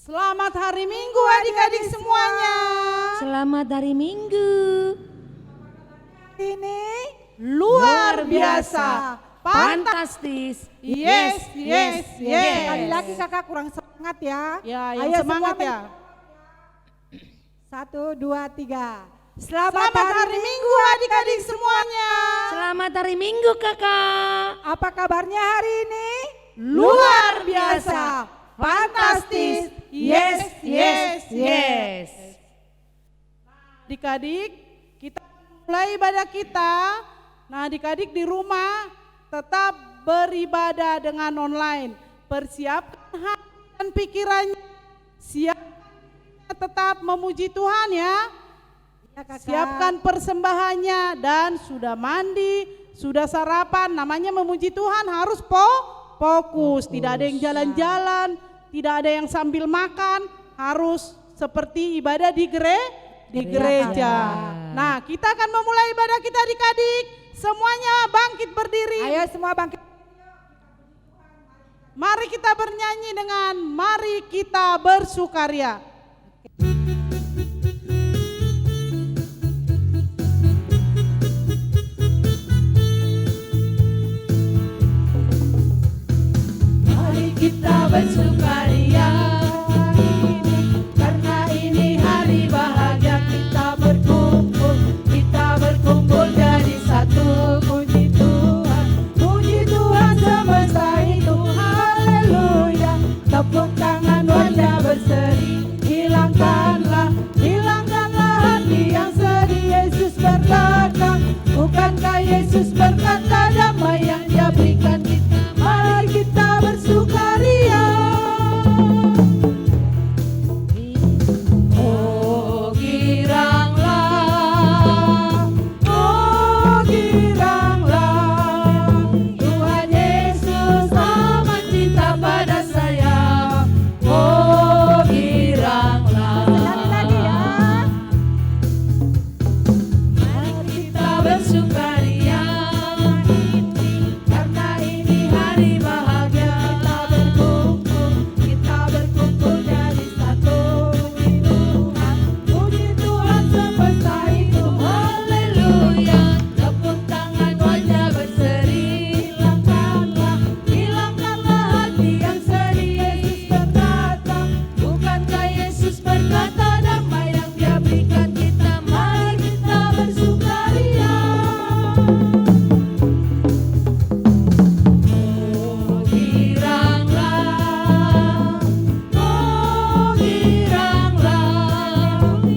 Selamat hari Minggu adik-adik semuanya. Selamat hari Minggu. Ini luar biasa, fantastis. Yes. Sekali lagi kakak kurang semangat ya. Ya, yang semangat ya. 1, 2, 3. Selamat hari Minggu adik-adik semuanya. Selamat hari Minggu kakak. Apa kabarnya hari ini? Luar biasa, fantastis. Yes. Adik-adik, kita mulai ibadah kita. Nah, adik-adik di rumah tetap beribadah dengan online. Persiapkan hati dan pikirannya. Siap tetap memuji Tuhan ya. Ya, kakak. Siapkan persembahannya dan sudah mandi, sudah sarapan. Namanya memuji Tuhan harus fokus. Tidak ada yang jalan-jalan, tidak ada yang sambil makan. Harus seperti ibadah di gereja. Nah, kita akan memulai ibadah kita adik-adik. Semuanya bangkit berdiri. Ayo semua bangkit. Mari kita bernyanyi dengan mari kita bersukaria. Mari kita bersukaria karena ini hari bahagia, kita berkumpul jadi satu. Puji Tuhan semesta itu, haleluya. Tepuk tangan wajah berseri, hilangkanlah hati yang sedih. Yesus berkata, bukankah Yesus berkata damai yang Dia berikan kita? Mari kita bersukaria. Oh giranglah, Tuhan Yesus amat cinta pada saya. Oh giranglah. Sekali lagi ya. Mari kita bersukaria karena ini hari bahagia, kita berkumpul jadi satu. Puji Tuhan semesta itu, haleluya. Tepuk tangan wajah berseri, hilangkanlah hati yang sedih. Yesus berkata, bukankah Yesus berkata damai yang Dia berikan kita? Mari kita bersukaria. Oh giranglah,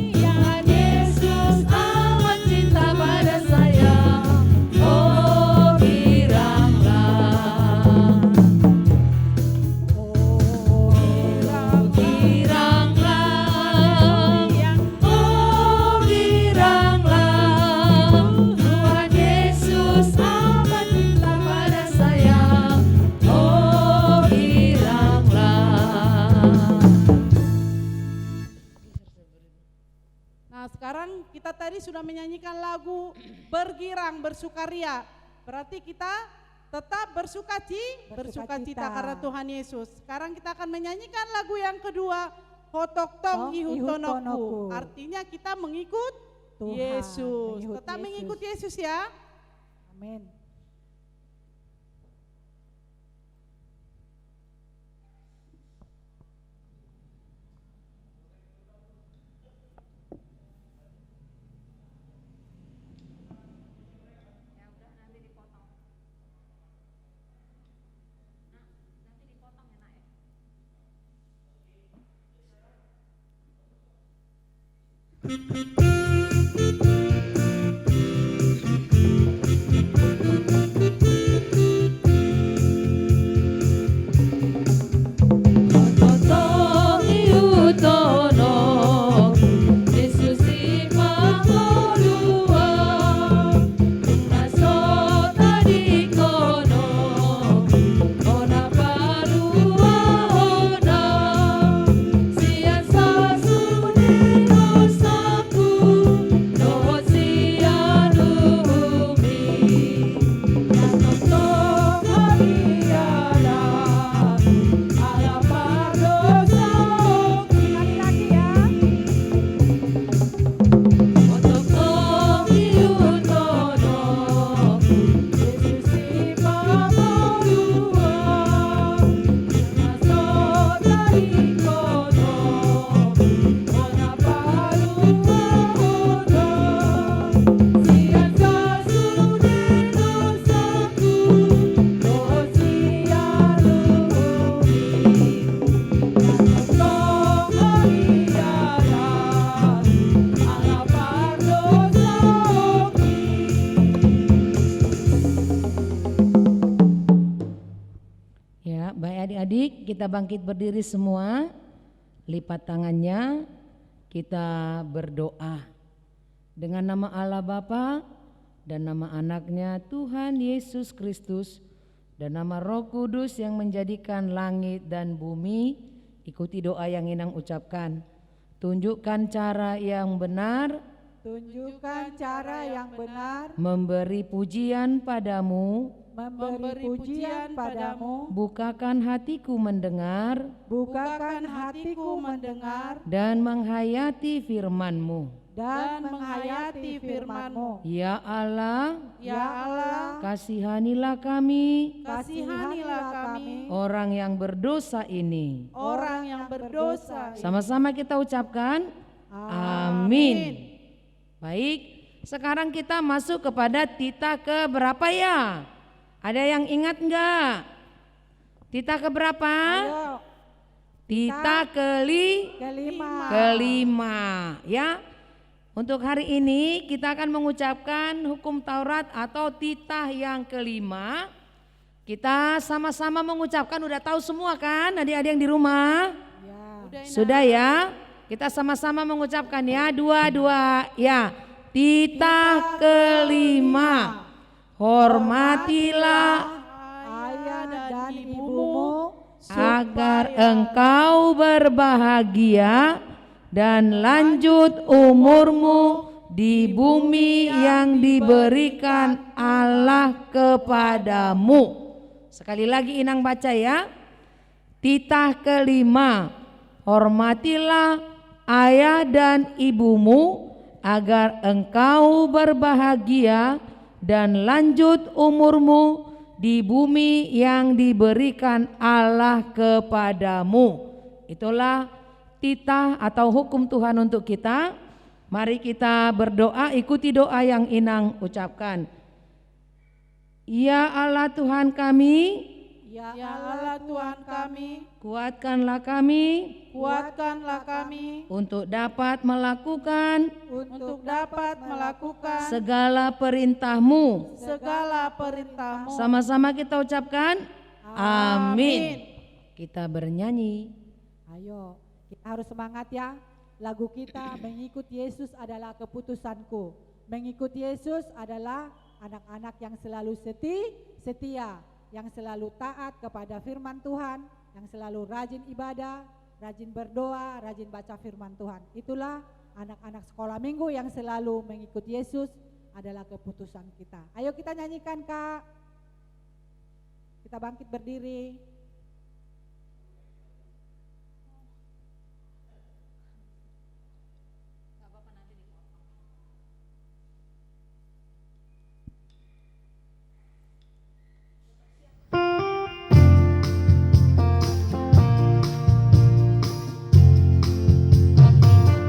Tuhan Yesus amat cinta pada saya. Oh giranglah, Tuhan Yesus amat cinta pada saya. Oh giranglah. Nah, sekarang kita tadi sudah menyanyikan lagu bergirang, bersukaria. Berarti kita tetap bersukacita karena Tuhan Yesus. Sekarang kita akan menyanyikan lagu yang kedua, Hotok Tong Ihutonoku. Artinya kita mengikut Tuhan, Yesus. mengikut Tetap Yesus. mengikut Yesus ya. Amin. Totong iutono, Yesus ipangolua, naso tadi kono, ona palua ona, sian sasunino saku. kita bangkit berdiri semua, lipat tangannya, kita berdoa. Dengan nama Allah Bapa dan nama anaknya Tuhan Yesus Kristus dan nama Roh Kudus yang menjadikan langit dan bumi, ikuti doa yang Inang ucapkan. Tunjukkan cara yang benar, Tunjukkan cara yang benar, memberi pujian padamu, memberi pujian padamu, bukakan hatiku mendengar bukakan hatiku mendengar dan menghayati firman-Mu. dan menghayati firman-Mu. Ya Allah, Ya Allah, kasihanilah kami, Kasihanilah kami, orang yang berdosa ini. orang yang berdosa. Sama-sama kita ucapkan amin. Baik, sekarang kita masuk kepada tita ke berapa ya? Ada yang ingat enggak? Tita ke berapa? Ayo, Tita kelima. kelima ya. Untuk hari ini kita akan mengucapkan hukum Taurat atau titah yang kelima. Kita sama-sama mengucapkan, udah tahu semua kan adik-adik yang di rumah? Ya. Udah, Ina. Sudah ya, kita sama-sama mengucapkan ya, dua-dua ya. Titah kelima, hormatilah Ayah dan ibumu agar engkau berbahagia dan lanjut umurmu di bumi yang diberikan Allah kepadamu. Sekali lagi Inang baca ya. Titah kelima, hormatilah ayah dan ibumu agar engkau berbahagia dan lanjut umurmu di bumi yang diberikan Allah kepadamu. Itulah titah atau hukum Tuhan untuk kita. Mari kita berdoa, ikuti doa yang Inang ucapkan. Ya Allah Tuhan kami, Ya Ya Allah Tuhan kami, kuatkanlah kami kuatkanlah kami untuk dapat melakukan untuk dapat melakukan segala perintah-Mu. segala perintah-Mu. Sama-sama kita ucapkan amin. Kita bernyanyi. Ayo, kita harus semangat ya. Lagu kita mengikut Yesus adalah keputusanku. Mengikut Yesus adalah anak-anak yang selalu setia, yang selalu taat kepada firman Tuhan, yang selalu rajin ibadah, rajin berdoa, rajin baca firman Tuhan. Itulah anak-anak sekolah minggu yang selalu mengikut Yesus adalah keputusan kita. Ayo kita nyanyikan Kak. Kita bangkit berdiri.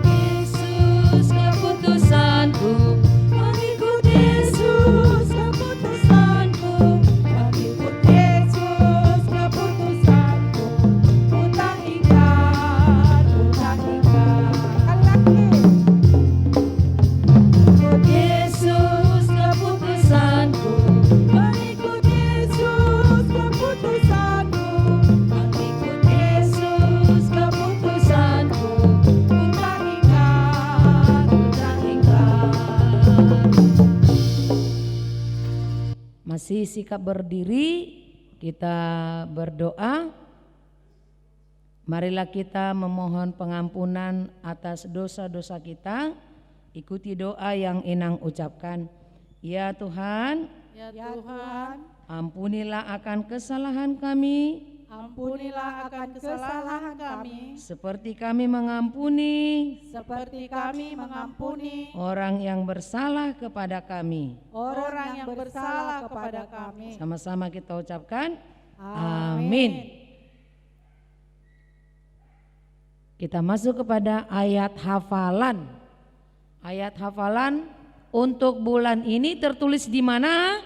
Yesus keputusanku, mengikut Yesus keputusanku, Mengikut Yesus keputusanku, ku tak ingkar, ku tak ingkar. Mengikut Yesus keputusanku, Mengikut Yesus keputusanku, mengikut Yesus keputusanku, ku tak ingkar, ku tak ingkar. Masih sikap berdiri, kita berdoa. Marilah kita memohon pengampunan atas dosa-dosa kita. Ikuti doa yang Inang ucapkan. Ya Tuhan, Ya Ya Tuhan, ampunilah akan kesalahan kami, ampunilah akan kesalahan kami, seperti kami mengampuni seperti kami mengampuni orang yang bersalah kepada kami. orang yang bersalah kepada kami. Sama-sama kita ucapkan amin. Kita masuk kepada ayat hafalan. Ayat hafalan untuk bulan ini tertulis di mana?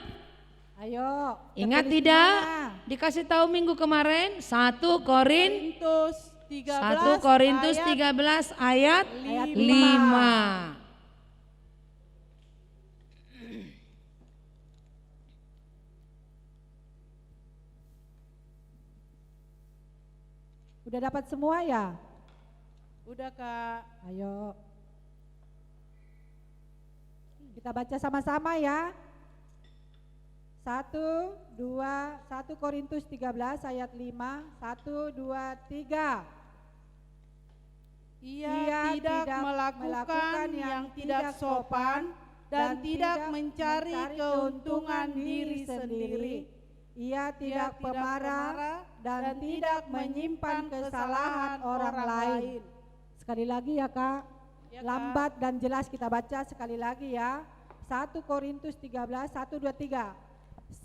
Ayo. Ingat tertulis di tidak? mana? Dikasih tahu minggu kemarin 1 Korintus 13 ayat Ayat 5. Udah dapat semua ya? Udah Kak. Ayo. Kita baca sama-sama ya. 1 Korintus 13 ayat 5. 1, 2, 3. Ia tidak melakukan yang tidak sopan dan tidak mencari keuntungan diri sendiri. Ia tidak pemarah dan tidak menyimpan kesalahan orang lain. Sekali lagi ya Kak, Ya, Kak. lambat dan jelas kita baca sekali lagi ya. 1 Korintus 13, 1, 2, 3.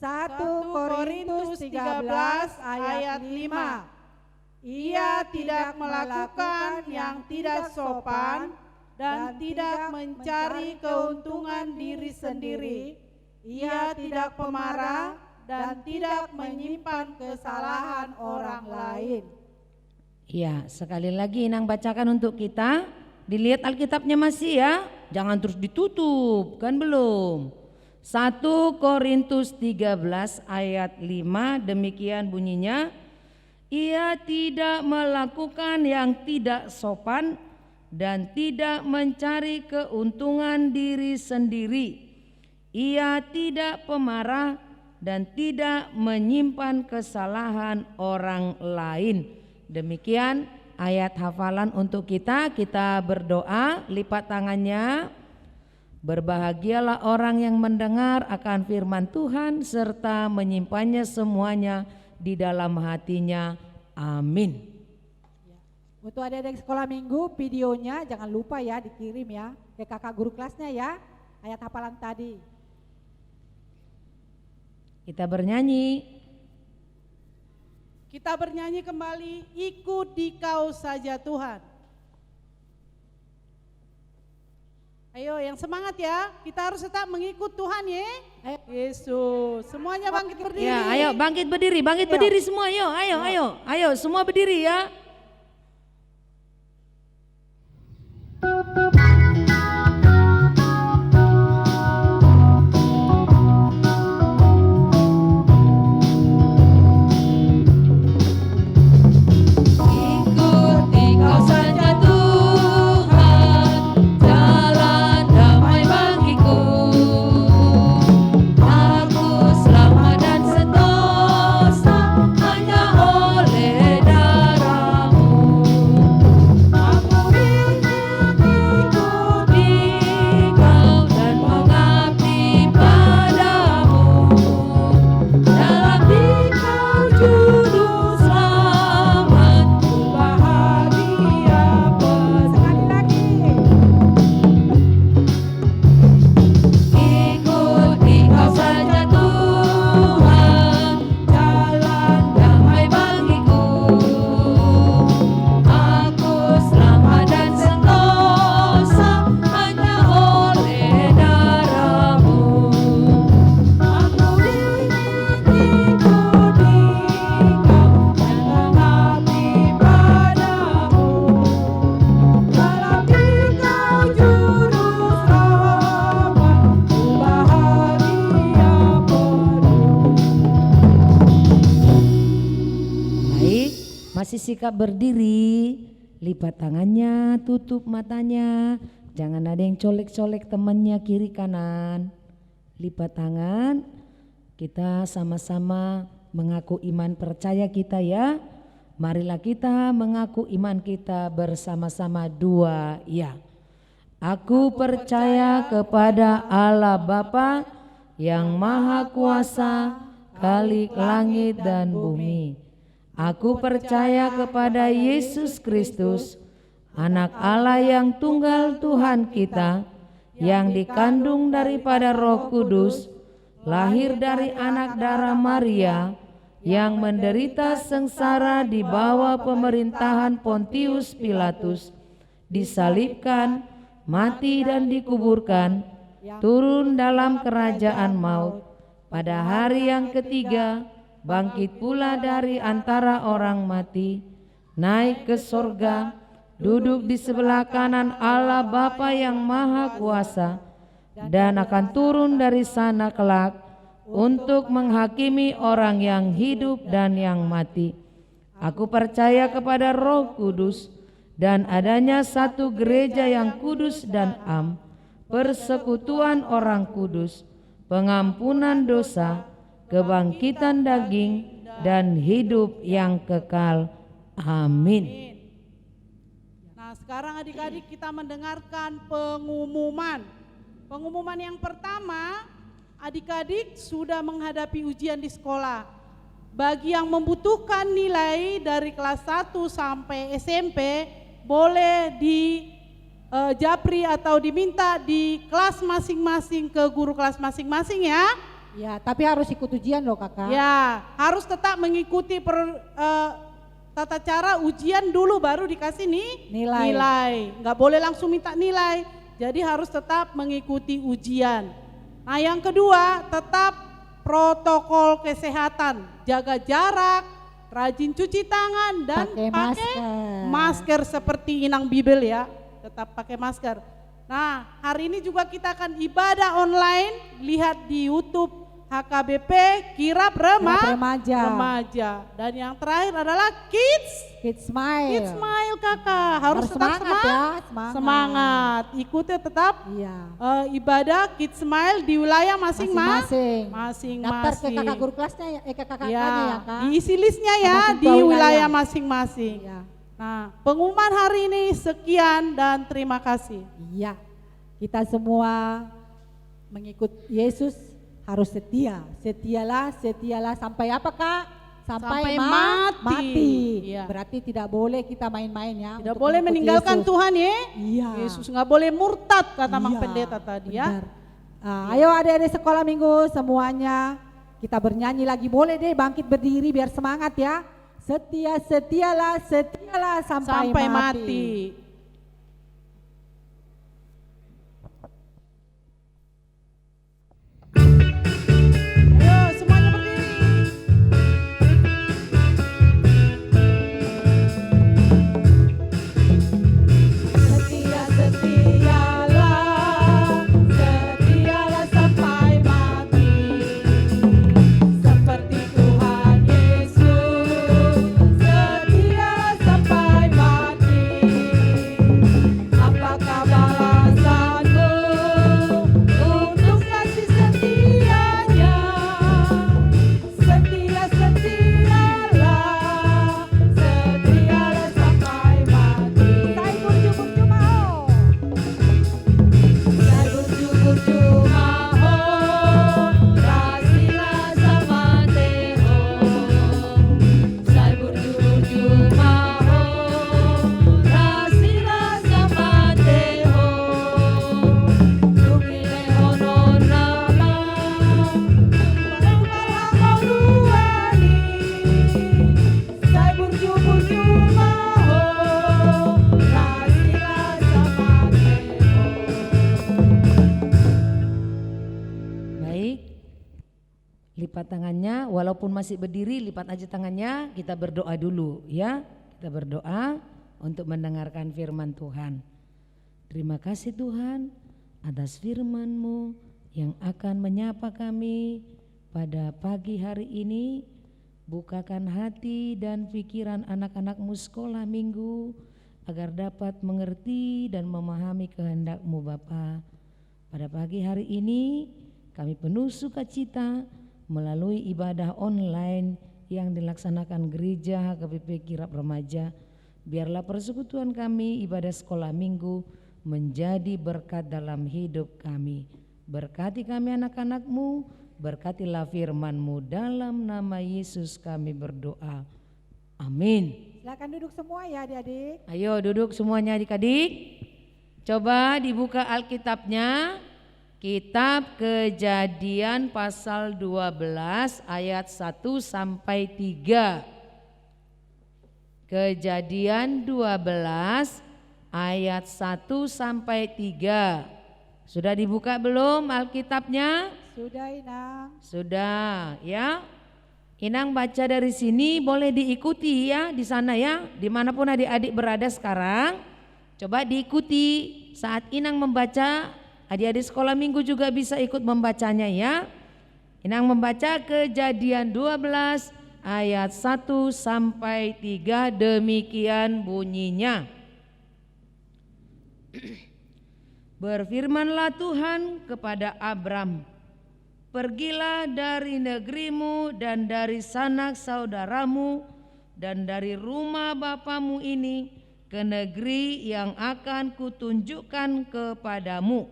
1 Korintus 13 ayat 5. Ia tidak melakukan yang tidak sopan dan tidak mencari keuntungan diri sendiri. Ia tidak pemarah dan tidak menyimpan kesalahan orang lain. Ya, sekali lagi Inang bacakan untuk kita. Dilihat Alkitabnya masih ya, jangan terus ditutup, kan belum. 1 Korintus 13 ayat 5 demikian bunyinya. Ia tidak melakukan yang tidak sopan dan tidak mencari keuntungan diri sendiri. Ia tidak pemarah dan tidak menyimpan kesalahan orang lain. Demikian ayat hafalan untuk kita. Kita berdoa, lipat tangannya. Berbahagialah orang yang mendengar akan firman Tuhan serta menyimpannya semuanya di dalam hatinya. Amin. Untuk adik-adik sekolah minggu, videonya jangan lupa ya dikirim ya ke kakak guru kelasnya ya, ayat hafalan tadi. Kita bernyanyi. Kita bernyanyi kembali, ikut di Kau saja Tuhan. Ayo yang semangat ya, kita harus tetap mengikut Tuhan ya. Yesus, semuanya bangkit berdiri. Ya, ayo bangkit berdiri semua, ayo semua berdiri ya. Masih sikap berdiri, lipat tangannya, tutup matanya, jangan ada yang colek-colek temannya kiri kanan. Lipat tangan, kita sama-sama mengaku iman percaya kita ya. Marilah kita mengaku iman kita bersama-sama, 2 ya. Aku percaya kepada Allah Bapa yang Maha Kuasa, Khalik langit dan bumi. Aku percaya kepada Yesus Kristus, Anak Allah yang tunggal Tuhan kita, yang dikandung daripada Roh Kudus, lahir dari anak darah Maria, yang menderita sengsara di bawah pemerintahan Pontius Pilatus, disalibkan, mati dan dikuburkan, turun dalam kerajaan maut, pada hari yang ketiga bangkit pula dari antara orang mati, naik ke sorga, duduk di sebelah kanan Allah Bapa yang Maha Kuasa, dan akan turun dari sana kelak untuk menghakimi orang yang hidup dan yang mati. Aku percaya kepada Roh Kudus dan adanya satu gereja yang kudus dan am, persekutuan orang kudus, pengampunan dosa, kebangkitan daging, dan hidup yang kekal. Amin. Nah, sekarang adik-adik kita mendengarkan pengumuman. Pengumuman yang pertama, adik-adik sudah menghadapi ujian di sekolah. Bagi yang membutuhkan nilai dari kelas 1 sampai SMP, boleh di japri atau diminta di kelas masing-masing ke guru kelas masing-masing ya. Ya, tapi harus ikut ujian loh kakak. Ya, harus tetap mengikuti tata cara ujian dulu baru dikasih nilai. Nggak boleh langsung minta nilai, jadi harus tetap mengikuti ujian. Nah, yang kedua, tetap protokol kesehatan, jaga jarak, rajin cuci tangan, dan pakai masker seperti inang Bibel ya, tetap pakai masker. Nah, hari ini juga kita akan ibadah online, lihat di YouTube HKBP Kirap Remaja. Dan yang terakhir adalah Kids Smile kakak, harus tetap semangat. Ikuti tetap ibadah Kids Smile di wilayah masing-masing. Daftar ke kakak guru kelasnya ke kakaknya ya kak. Diisi listnya ya di wilayah masing-masing. Nah, pengumuman hari ini sekian dan terima kasih. Iya, kita semua mengikut Yesus harus setia. Setialah sampai apa kak? Sampai mati. Iya. Berarti tidak boleh kita main-main ya. Tidak boleh meninggalkan Yesus. Tuhan ya. Iya. Yesus nggak boleh murtad kata Mang Pendeta tadi ya. Ayo adik-adik sekolah minggu semuanya, kita bernyanyi lagi, boleh deh bangkit berdiri biar semangat ya. Setialah sampai mati. Ayo semuanya berdiri. Setialah sampai mati. Seperti Tuhan Yesus, setialah sampai mati. Apakah balasanmu untuk kasih setianya? Setialah sampai mati. Saya berjubur jumaho, rasilah sama teho. Saya berjubur jumaho, rasilah sama teho. Dumile honon nama, parang ruani. Saya berjubur jumaho, rasilah sama teho. Baik, lipat tangannya, walaupun masih berdiri lipat aja tangannya, kita berdoa dulu ya. Kita berdoa untuk mendengarkan firman Tuhan. Terima kasih Tuhan atas firman-Mu yang akan menyapa kami pada pagi hari ini. Bukakan hati dan pikiran anak-anak-Mu sekolah minggu agar dapat mengerti dan memahami kehendak-Mu Bapa. Pada pagi hari ini kami penuh sukacita melalui ibadah online yang dilaksanakan gereja HKBP Kirap Remaja. Biarlah persekutuan kami ibadah sekolah minggu menjadi berkat dalam hidup kami. Berkati kami anak-anak-Mu, berkatilah firman-Mu, dalam nama Yesus kami berdoa. Amin. Silakan duduk semua ya adik-adik. Ayo duduk semuanya adik-adik. Coba dibuka Alkitabnya. Kitab Kejadian pasal 12 ayat 1 sampai 3. Kejadian 12 ayat 1 sampai 3. Sudah dibuka belum Alkitabnya? Sudah Inang. Sudah ya. Inang baca dari sini, boleh diikuti ya di sana ya. Dimanapun adik-adik berada sekarang, coba diikuti saat Inang membaca. Adik-adik sekolah minggu juga bisa ikut membacanya ya. Inang membaca Kejadian 12 ayat 1 sampai 3 demikian bunyinya. Berfirmanlah Tuhan kepada Abram, pergilah dari negerimu dan dari sanak saudaramu dan dari rumah bapamu ini ke negeri yang akan kutunjukkan kepadamu.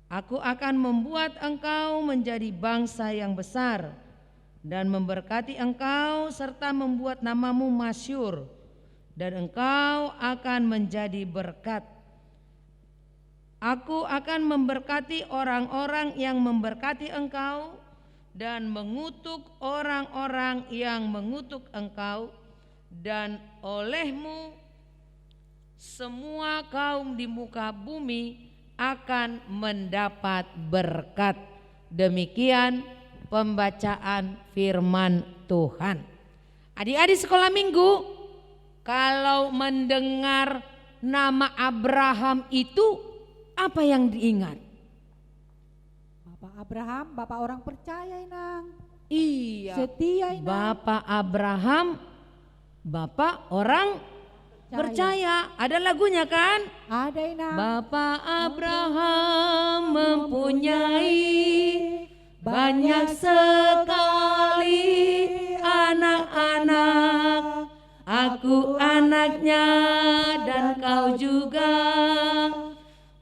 Aku akan membuat engkau menjadi bangsa yang besar dan memberkati engkau serta membuat namamu masyhur, dan engkau akan menjadi berkat. Aku akan memberkati orang-orang yang memberkati engkau dan mengutuk orang-orang yang mengutuk engkau, dan olehmu semua kaum di muka bumi akan mendapat berkat. Demikian pembacaan firman Tuhan. Adik-adik sekolah minggu, kalau mendengar nama Abraham itu apa yang diingat? Bapak Abraham, bapak orang percaya Inang. Iya, Setia Inang. Bapak Abraham, bapak orang percaya. Ada lagunya kan? Ada Inang. Bapak Abraham mempunyai banyak sekali anak-anak. Aku anaknya dan kau juga.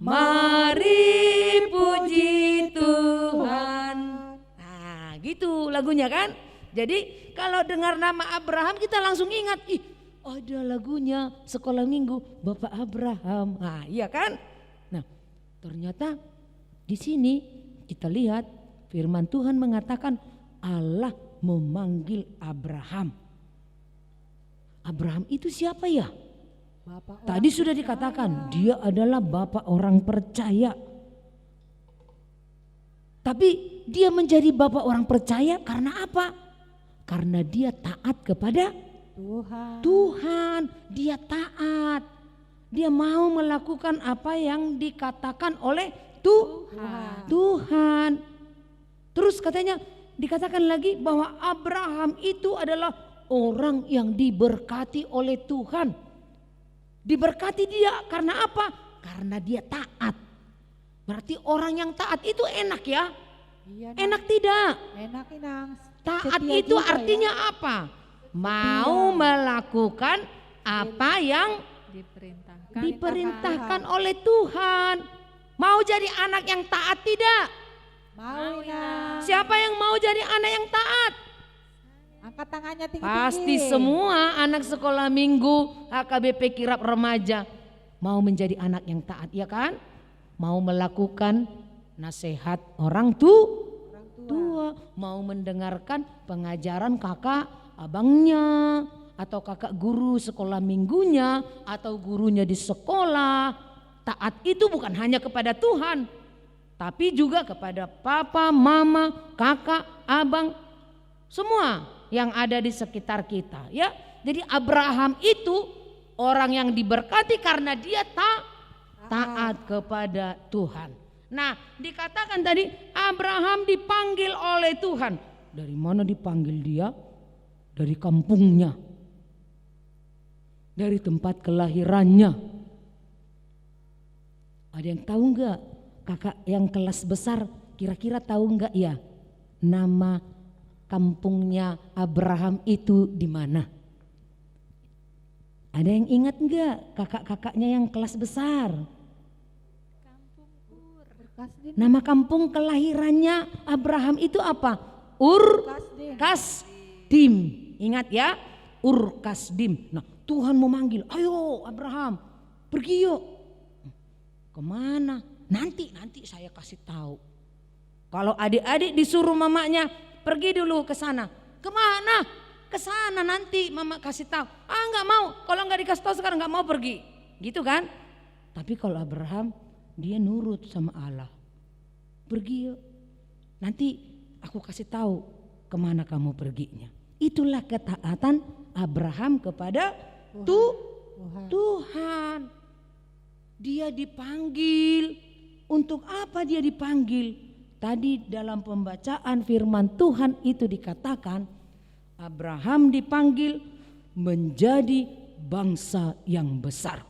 Mari puji Tuhan. Nah, gitu lagunya kan? Jadi kalau dengar nama Abraham kita langsung ingat, ih, ada lagunya sekolah minggu Bapak Abraham. Nah, iya kan? Nah, ternyata di sini kita lihat firman Tuhan mengatakan Allah memanggil Abraham. Abraham itu siapa ya? Bapak Tadi sudah dikatakan dia adalah bapak orang percaya. Tapi dia menjadi bapak orang percaya karena apa? Karena dia taat kepada Tuhan. Dia taat. Dia mau melakukan apa yang dikatakan oleh Tuhan. Terus katanya dikatakan lagi bahwa Abraham itu adalah orang yang diberkati oleh Tuhan. Diberkati dia karena apa? Karena dia taat. Berarti orang yang taat itu enak ya? Iya, enak tidak? Enak Inang. Taat Setia itu juga, artinya ya. apa? Mau melakukan apa yang diperintahkan oleh Tuhan. Mau jadi anak yang taat tidak? Mau Inang. Siapa yang mau jadi anak yang taat? Angkat tangannya tinggi-tinggi. Pasti semua anak sekolah minggu, HKBP kirap remaja mau menjadi anak yang taat, ya kan? Mau melakukan nasihat orang tua, mau mendengarkan pengajaran kakak abangnya atau kakak guru sekolah minggunya atau gurunya di sekolah. Taat itu bukan hanya kepada Tuhan, tapi juga kepada papa, mama, kakak, abang, semua yang ada di sekitar kita, ya. Jadi Abraham itu orang yang diberkati karena dia taat kepada Tuhan. Nah, dikatakan tadi Abraham dipanggil oleh Tuhan. Dari mana dipanggil dia? Dari kampungnya. Dari tempat kelahirannya. Ada yang tahu enggak? Kakak yang kelas besar kira-kira tahu enggak ya? Nama kampungnya Abraham itu di mana? Ada yang ingat enggak kakak-kakaknya yang kelas besar? Nama kampung kelahirannya Abraham itu apa? Kasdim. Ingat ya, Kasdim. Nah, Tuhan memanggil, ayo Abraham, pergi yuk. Kemana? Nanti saya kasih tahu. Kalau adik-adik disuruh mamanya, pergi dulu ke sana. Kemana? Ke sana nanti mama kasih tahu. Ah, nggak mau. Kalau nggak dikasih tahu sekarang nggak mau pergi. Gitu kan? Tapi kalau Abraham dia nurut sama Allah. Pergi yuk. Nanti aku kasih tahu kemana kamu perginya. Itulah ketaatan Abraham kepada Tuhan. Dia dipanggil. Untuk apa dia dipanggil? Tadi dalam pembacaan firman Tuhan itu dikatakan Abraham dipanggil menjadi bangsa yang besar.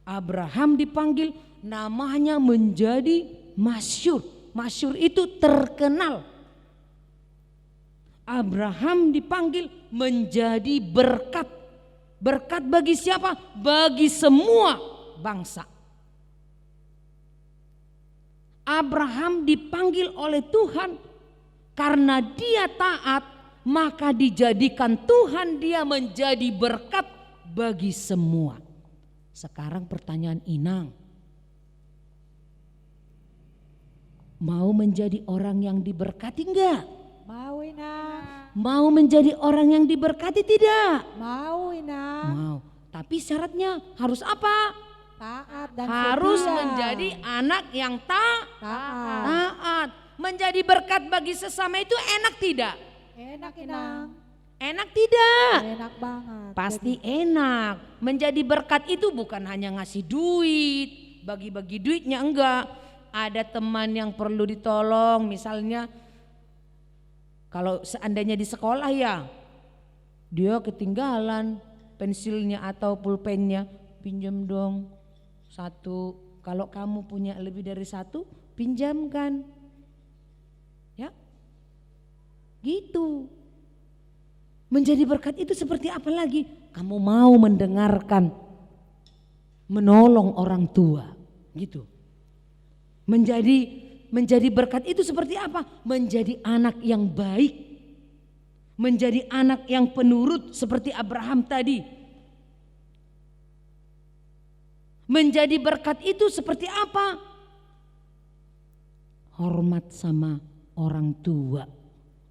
Abraham dipanggil namanya menjadi masyhur. Masyhur itu terkenal. Abraham dipanggil menjadi berkat. Berkat bagi siapa? Bagi semua bangsa. Abraham dipanggil oleh Tuhan karena dia taat, maka dijadikan Tuhan dia menjadi berkat bagi semua. Sekarang pertanyaan Inang, mau menjadi orang yang diberkati enggak? Mau Inang. Mau menjadi orang yang diberkati tidak? Mau Inang. Mau. Tapi syaratnya harus apa? Taat dan Harus setia. menjadi anak yang Taat. taat. Menjadi berkat bagi sesama itu enak tidak? Enak Inang. Enak tidak? Enak banget. Pasti enak. Menjadi berkat itu bukan hanya ngasih duit, bagi-bagi duitnya, enggak. Ada teman yang perlu ditolong, misalnya kalau seandainya di sekolah ya, dia ketinggalan pensilnya atau pulpennya, pinjam dong satu. Kalau kamu punya lebih dari satu, pinjamkan. Ya, gitu. Menjadi berkat itu seperti apa lagi? Kamu mau mendengarkan, menolong orang tua, gitu. Menjadi berkat itu seperti apa? Menjadi anak yang baik, menjadi anak yang penurut seperti Abraham tadi. Menjadi berkat itu seperti apa? Hormat sama orang tua.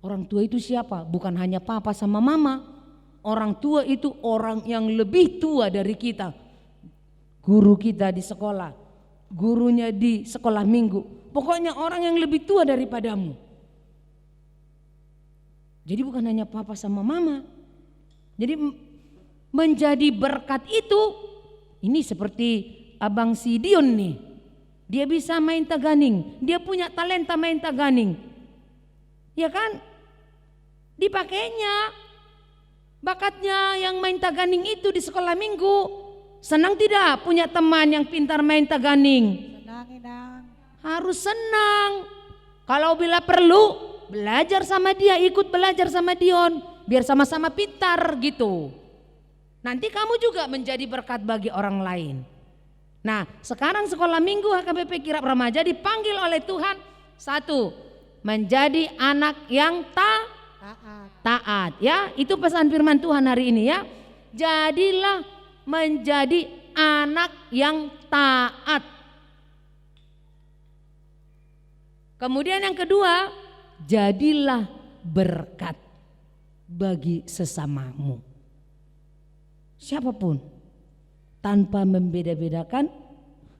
Orang tua itu siapa? Bukan hanya papa sama mama. Orang tua itu orang yang lebih tua dari kita. Guru kita di sekolah, gurunya di sekolah minggu. Pokoknya orang yang lebih tua daripadamu. Jadi bukan hanya papa sama mama. Jadi menjadi berkat itu, ini seperti Abang Sidion nih. Dia bisa main taganing, dia punya talenta main taganing. Ya kan? Dipakainya. Bakatnya yang main taganing itu di sekolah minggu. Senang tidak punya teman yang pintar main taganing? Senang Inang. Harus senang. Kalau bila perlu belajar sama dia, ikut belajar sama Dion, biar sama-sama pintar gitu. Nanti kamu juga menjadi berkat bagi orang lain. Nah, sekarang sekolah minggu HKBP Kirap Remaja dipanggil oleh Tuhan, satu, menjadi anak yang taat. Ya, itu pesan firman Tuhan hari ini ya. Jadilah menjadi anak yang taat. Kemudian yang kedua, jadilah berkat bagi sesamamu. Siapapun, tanpa membeda-bedakan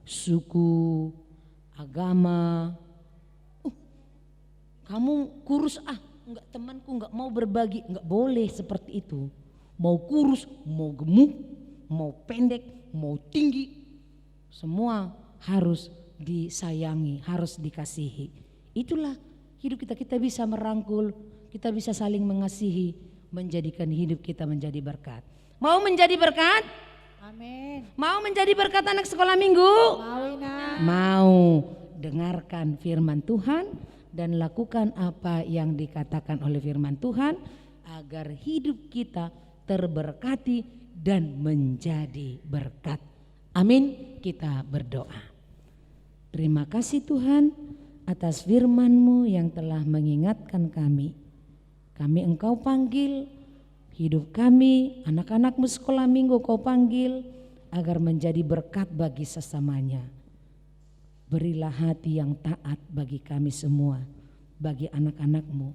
suku, agama. Kamu kurus, enggak, temanku enggak mau berbagi, enggak boleh seperti itu. Mau kurus, mau gemuk, mau pendek, mau tinggi, semua harus disayangi, harus dikasihi. Itulah hidup kita, kita bisa merangkul, kita bisa saling mengasihi, menjadikan hidup kita menjadi berkat. Mau menjadi berkat? Amin. Mau menjadi berkat anak sekolah minggu? Mau Inang. Mau. Dengarkan firman Tuhan dan lakukan apa yang dikatakan oleh firman Tuhan agar hidup kita terberkati dan menjadi berkat. Amin. Kita berdoa. Terima kasih Tuhan atas firman-Mu yang telah mengingatkan kami. Kami Engkau panggil, hidup kami, anak-anak-Mu sekolah minggu Kau panggil agar menjadi berkat bagi sesamanya. Berilah hati yang taat bagi kami semua, bagi anak-anak-Mu,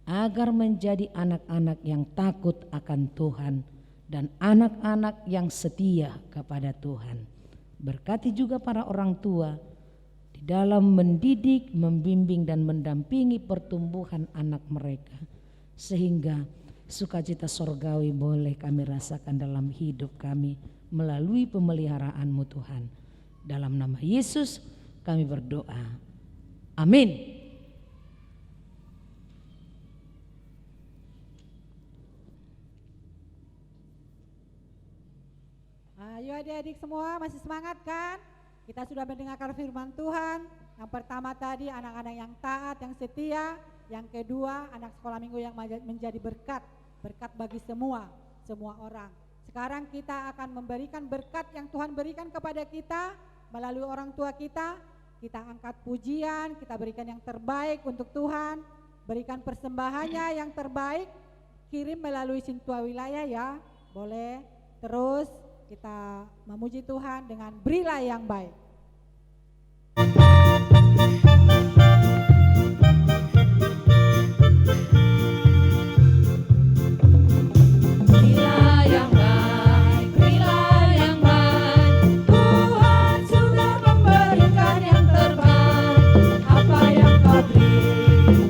agar menjadi anak-anak yang takut akan Tuhan dan anak-anak yang setia kepada Tuhan. Berkati juga para orang tua di dalam mendidik, membimbing dan mendampingi pertumbuhan anak mereka, sehingga sukacita sorgawi boleh kami rasakan dalam hidup kami melalui pemeliharaan-Mu Tuhan. Dalam nama Yesus kami berdoa. Amin. Ayo adik-adik semua masih semangat kan? Kita sudah mendengarkan firman Tuhan. Yang pertama tadi anak-anak yang taat, yang setia. Yang kedua anak sekolah minggu yang menjadi berkat bagi semua orang. Sekarang kita akan memberikan berkat yang Tuhan berikan kepada kita melalui orang tua kita. Kita angkat pujian, kita berikan yang terbaik untuk Tuhan. Berikan persembahannya yang terbaik. Kirim melalui Sintua Wilayah ya. Boleh. Terus kita memuji Tuhan dengan berilah yang baik. Berilah yang baik, berilah yang baik. Tuhan sudah memberikan yang terbaik. Apa yang kau beri,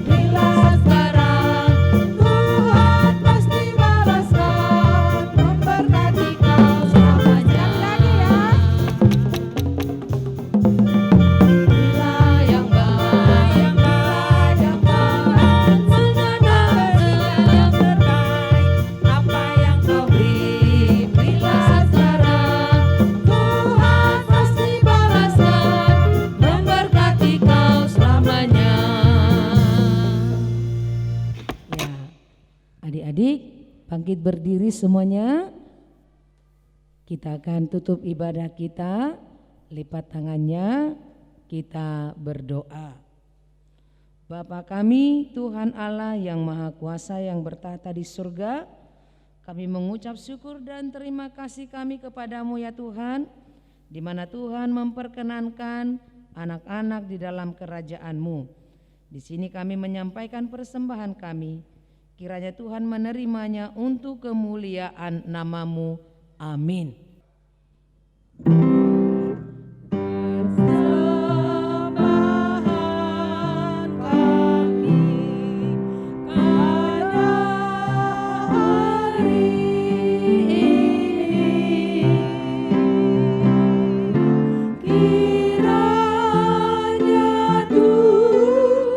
berilah sekarang. Tuhan pasti balaskan, memberkati kau selamanya. Berilah yang baik, berilah yang baik. Sudah memberikan yang terbaik. Apa yang kau beri, berilah sekarang. Tuhan pasti balaskan, memberkati kau selamanya. Ya, adik-adik bangkit berdiri semuanya. Kita akan tutup ibadah kita, lipat tangannya, kita berdoa. Bapa kami, Tuhan Allah yang Maha Kuasa yang bertahta di surga, kami mengucap syukur dan terima kasih kami kepadamu ya Tuhan, di mana Tuhan memperkenankan anak-anak di dalam kerajaan-Mu. Di sini kami menyampaikan persembahan kami, kiranya Tuhan menerimanya untuk kemuliaan nama-Mu. Amin. Persembahan kami pada hari ini, kiranya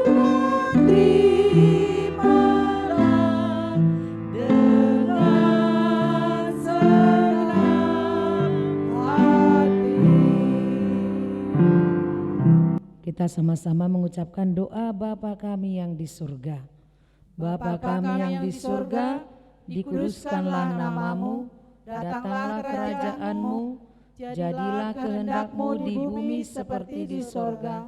Tuhan terimalah dengan senang hati. Kita sama-sama mengucapkan doa Bapa kami yang di surga. Bapa kami yang di surga, dikuduskanlah namamu, datanglah kerajaan-Mu, jadilah kehendak-Mu di bumi seperti di sorga.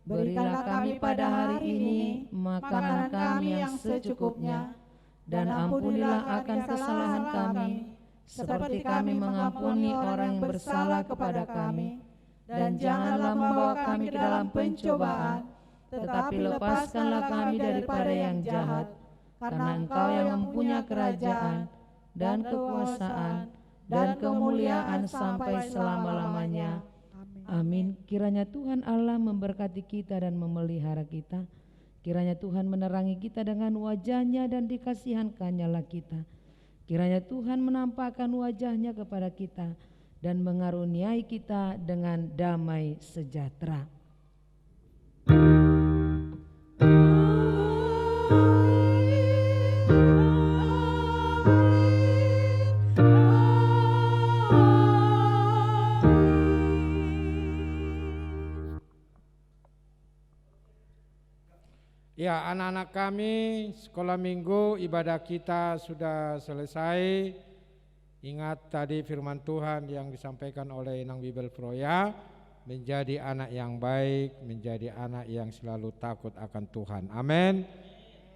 Berilah kami pada hari ini makanan kami yang secukupnya, dan ampunilah akan kesalahan kami, seperti kami mengampuni orang yang bersalah kepada kami. Dan janganlah membawa kami ke dalam pencobaan, tetapi lepaskanlah kami daripada yang jahat. Karena Engkau yang mempunyai kerajaan dan kekuasaan dan kemuliaan sampai selama-lamanya. Amin. Kiranya Tuhan Allah memberkati kita dan memelihara kita. Kiranya Tuhan menerangi kita dengan wajah-Nya dan dikasihankan-Nya kita. Kiranya Tuhan menampakkan wajah-Nya kepada kita dan mengaruniai kita dengan damai sejahtera. Ya, anak-anak kami, sekolah minggu ibadah kita sudah selesai. Ingat tadi firman Tuhan yang disampaikan oleh Inang Bibel Froya, menjadi anak yang baik, menjadi anak yang selalu takut akan Tuhan. Amin.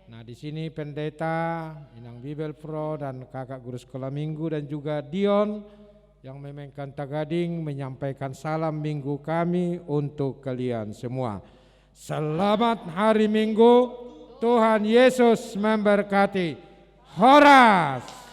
Nah, di sini pendeta Inang Bibel Fro dan kakak guru sekolah minggu dan juga Dion yang memainkan tagading menyampaikan salam minggu kami untuk kalian semua. Selamat hari Minggu, Tuhan Yesus memberkati. Horas.